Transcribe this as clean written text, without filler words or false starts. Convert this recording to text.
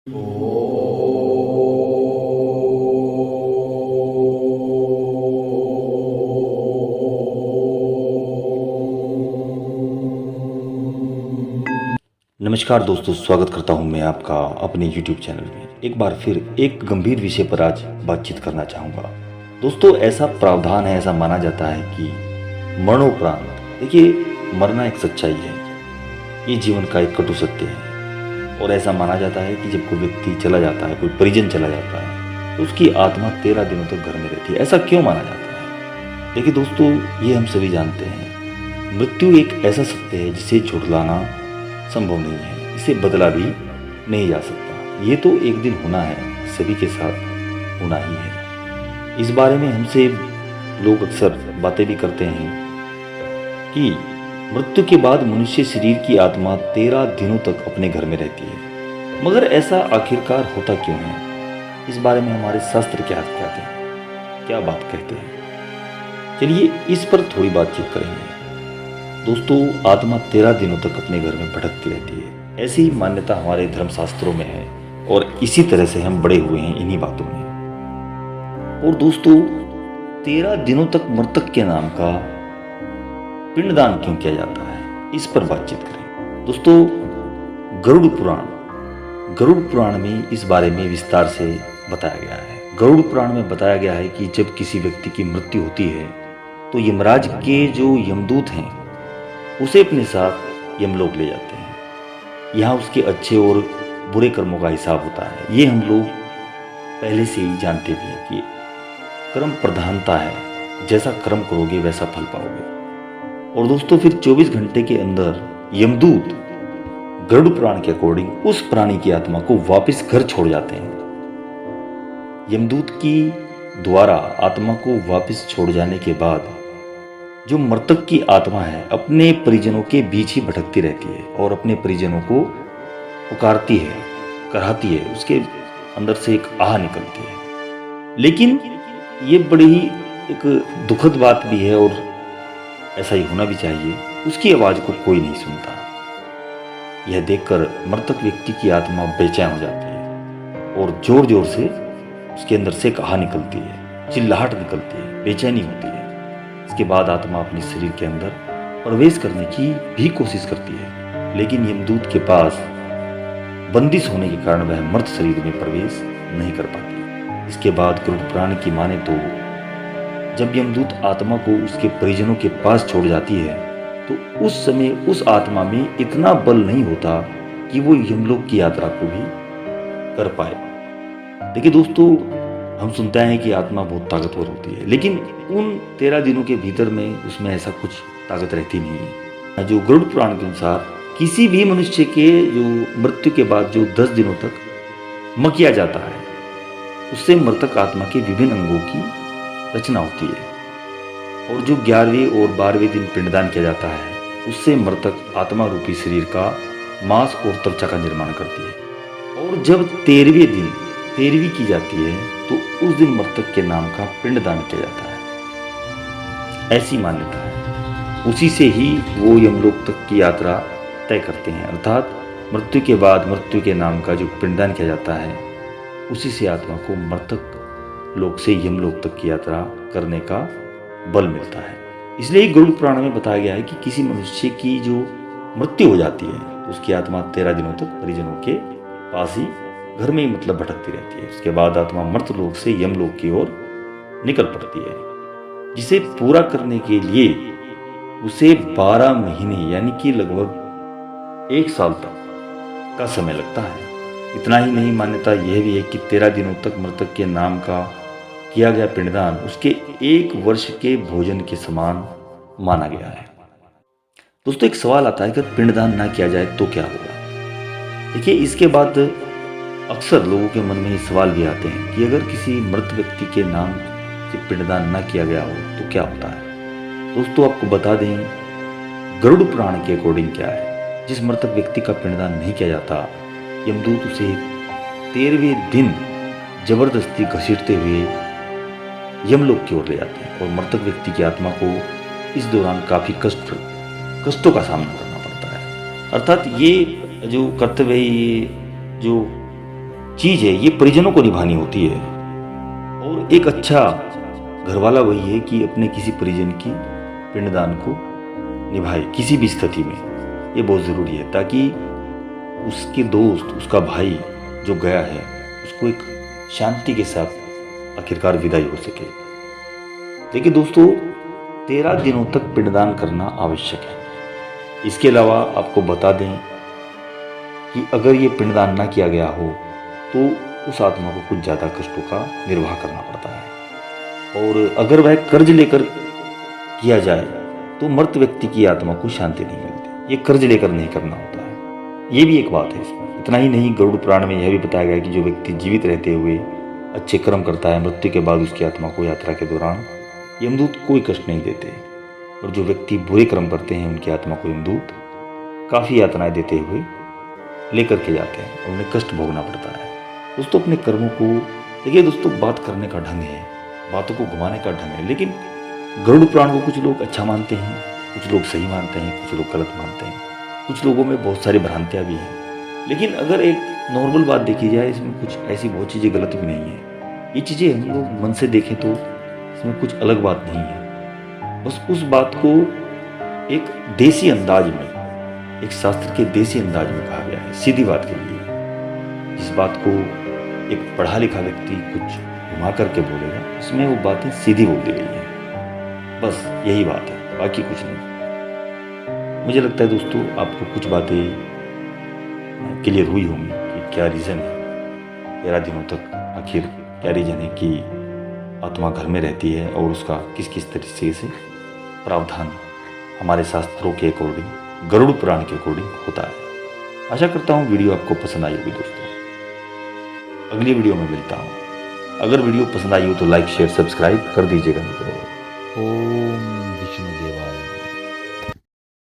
नमस्कार दोस्तों, स्वागत करता हूं मैं आपका अपने YouTube चैनल में। एक बार फिर एक गंभीर विषय पर आज बातचीत करना चाहूँगा। दोस्तों, ऐसा प्रावधान है, ऐसा माना जाता है कि मरणोपरांत, देखिए, मरना एक सच्चाई है, ये जीवन का एक कटु सत्य है। और ऐसा माना जाता है कि जब कोई व्यक्ति चला जाता है, कोई परिजन चला जाता है, तो उसकी आत्मा 13 दिनों तक घर में रहती है। ऐसा क्यों माना जाता है? देखिए दोस्तों, ये हम सभी जानते हैं, मृत्यु एक ऐसा सत्य है जिसे झुठलाना संभव नहीं है, इसे बदला भी नहीं जा सकता। ये तो एक दिन होना है, सभी के साथ होना ही है। इस बारे में हमसे लोग अक्सर बातें भी करते हैं कि मृत्यु के बाद मनुष्य शरीर की आत्मा 13 दिनों तक अपने घर में रहती है। मगर ऐसा आखिरकार होता क्यों है? इस बारे में हमारे शास्त्र क्या कहते हैं, क्या बात कहते हैं? चलिए इस पर थोड़ी बातचीत करेंगे। दोस्तों, आत्मा 13 दिनों तक अपने घर में भटकती रहती है, ऐसी मान्यता हमारे धर्मशास्त्रों में है और इसी तरह से हम बड़े हुए हैं इन्हीं बातों में। और दोस्तों, 13 दिनों तक मृतक के नाम का पिंडदान क्यों किया जाता है, इस पर बातचीत करें। दोस्तों, गरुड़ पुराण में इस बारे में विस्तार से बताया गया है। गरुड़ पुराण में बताया गया है कि जब किसी व्यक्ति की मृत्यु होती है तो यमराज के जो यमदूत हैं उसे अपने साथ यमलोक ले जाते हैं। यहाँ उसके अच्छे और बुरे कर्मों का हिसाब होता है। ये हम लोग पहले से ही जानते भी हैं कि कर्म प्रधानता है, जैसा कर्म करोगे वैसा फल पाओगे। और दोस्तों, फिर 24 घंटे के अंदर यमदूत गरुड़ पुराण के अकॉर्डिंग उस प्राणी की आत्मा को वापस घर छोड़ जाते हैं। यमदूत की द्वारा आत्मा को वापस छोड़ जाने के बाद जो मृतक की आत्मा है अपने परिजनों के बीच ही भटकती रहती है और अपने परिजनों को पुकारती है, कराहती है, उसके अंदर से एक आह निकलती है। लेकिन ये बड़ी ही एक दुखद बात भी है और ऐसा ही होना भी चाहिए, उसकी आवाज़ को कोई नहीं सुनता। यह देखकर मृतक व्यक्ति की आत्मा बेचैन हो जाती है और जोर जोर से उसके अंदर से एक आह निकलती है, चिल्लाहट निकलती है, बेचैनी होती है। इसके बाद आत्मा अपने शरीर के अंदर प्रवेश करने की भी कोशिश करती है, लेकिन यमदूत के पास बंदिश होने के कारण वह मर्त शरीर में प्रवेश नहीं कर पाती। इसके बाद गरुड़ पुराण की माने तो जब यमदूत आत्मा को उसके परिजनों के पास छोड़ जाती है तो उस समय उस आत्मा में इतना बल नहीं होता कि वो यमलोक की यात्रा को भी कर पाए। देखिए दोस्तों, हम सुनते हैं कि आत्मा बहुत ताकतवर होती है, लेकिन उन 13 दिनों के भीतर में उसमें ऐसा कुछ ताकत रहती नहीं है। जो गरुड़ पुराण के अनुसार किसी भी मनुष्य के जो मृत्यु के बाद जो 10 दिनों तक मकिया जाता है, उससे मृतक आत्मा के विभिन्न अंगों की रचना होती है। और जो 11वें और 12वें दिन पिंडदान किया जाता है, उससे मृतक आत्मा रूपी शरीर का मांस और त्वचा का निर्माण करती है। और जब 13वें दिन 13वीं की जाती है तो उस दिन मृतक के नाम का पिंडदान किया जाता है, ऐसी मान्यता है। उसी से ही वो यमलोक तक की यात्रा तय करते हैं, अर्थात मृत्यु के बाद मृत्यु के नाम का जो पिंडदान किया जाता है, उसी से आत्मा को मृतक लोक से यमलोक तक की यात्रा करने का बल मिलता है। इसलिए गरुड़ पुराण में बताया गया है कि किसी मनुष्य की जो मृत्यु हो जाती है तो उसकी आत्मा 13 दिनों तक परिजनों के पास ही घर में ही मतलब भटकती रहती है। उसके बाद आत्मा मर्त लोक से यमलोक की ओर निकल पड़ती है, जिसे पूरा करने के लिए उसे 12 महीने यानी कि लगभग 1 साल तक का समय लगता है। इतना ही नहीं, मान्यता यह भी है कि 13 दिनों तक मृतक के नाम का किया गया पिंडदान उसके 1 वर्ष के भोजन के समान माना गया है। दोस्तों, एक सवाल आता है कि अगर पिंडदान ना किया जाए तो क्या होगा? देखिए, इसके बाद अक्सर लोगों के मन में ये सवाल भी आते हैं कि अगर किसी मृत व्यक्ति के नाम से पिंडदान न किया गया हो तो क्या होता है? दोस्तों, आपको बता दें, गरुड़ पुराण के अकॉर्डिंग क्या है, जिस मृतक व्यक्ति का पिंडदान नहीं किया जाता, यमदूत उसे 13वें दिन जबरदस्ती घसीटते हुए यमलोक की ओर ले जाते हैं और मृतक व्यक्ति की आत्मा को इस दौरान काफ़ी कष्टों का सामना करना पड़ता है। अर्थात ये जो कर्तव्य, ये जो चीज है ये परिजनों को निभानी होती है। और एक अच्छा घरवाला वही है कि अपने किसी परिजन की पिंडदान को निभाए किसी भी स्थिति में। ये बहुत ज़रूरी है ताकि उसके दोस्त, उसका भाई जो गया है, उसको एक शांति के साथ आखिरकार विदाई हो सके। देखिए दोस्तों, 13 दिनों तक पिंडदान करना आवश्यक है। इसके अलावा आपको बता दें कि अगर ये पिंडदान ना किया गया हो तो उस आत्मा को कुछ ज़्यादा कष्टों का निर्वाह करना पड़ता है। और अगर वह कर्ज लेकर किया जाए तो मृत व्यक्ति की आत्मा को शांति नहीं मिलती। ये कर्ज लेकर नहीं करना होता है। ये भी एक बात है इसमें। इतना ही नहीं, गरुड़ पुराण में यह भी बताया गया है कि जो व्यक्ति जीवित रहते हुए अच्छे कर्म करता है, मृत्यु के बाद उसकी आत्मा को यात्रा के दौरान यमदूत कोई कष्ट नहीं देते। और जो व्यक्ति बुरे कर्म करते हैं उनकी आत्मा को यमदूत काफ़ी यातनाएं देते हुए लेकर के जाते हैं और उन्हें कष्ट भोगना पड़ता है। दोस्तों, अपने कर्मों को देखिए दोस्तों, बात करने का ढंग है, बातों को घुमाने का ढंग है। लेकिन गरुड़ पुराण को कुछ लोग अच्छा मानते हैं, कुछ लोग सही मानते हैं, कुछ लोग गलत मानते हैं। कुछ लोगों में बहुत सारी भ्रांतियाँ भी हैं। लेकिन अगर एक नॉर्मल बात देखी जाए, इसमें कुछ ऐसी बहुत चीज़ें गलत भी नहीं है। ये चीज़ें हम लोग मन से देखें तो इसमें कुछ अलग बात नहीं है। बस उस बात को एक देसी अंदाज में, एक शास्त्र के देसी अंदाज में कहा गया है, सीधी बात के लिए। जिस बात को एक पढ़ा लिखा व्यक्ति कुछ घुमा करके बोलेगा, उसमें वो बातें सीधी बोल दी गई हैं। बस यही बात है, बाकी कुछ नहीं। मुझे लगता है दोस्तों, आपको कुछ बातें क्लियर हुई होंगी कि क्या रीज़न है 13 दिनों तक, आखिर क्या रीज़न है कि आत्मा घर में रहती है और उसका किस किस तरीके से प्रावधान हमारे शास्त्रों के अकॉर्डिंग, गरुड़ पुराण के अकॉर्डिंग होता है। आशा करता हूँ वीडियो आपको पसंद आई होगी दोस्तों। अगली वीडियो में मिलता हूँ। अगर वीडियो पसंद आई हो तो लाइक, शेयर, सब्सक्राइब कर दीजिएगा मित्रों।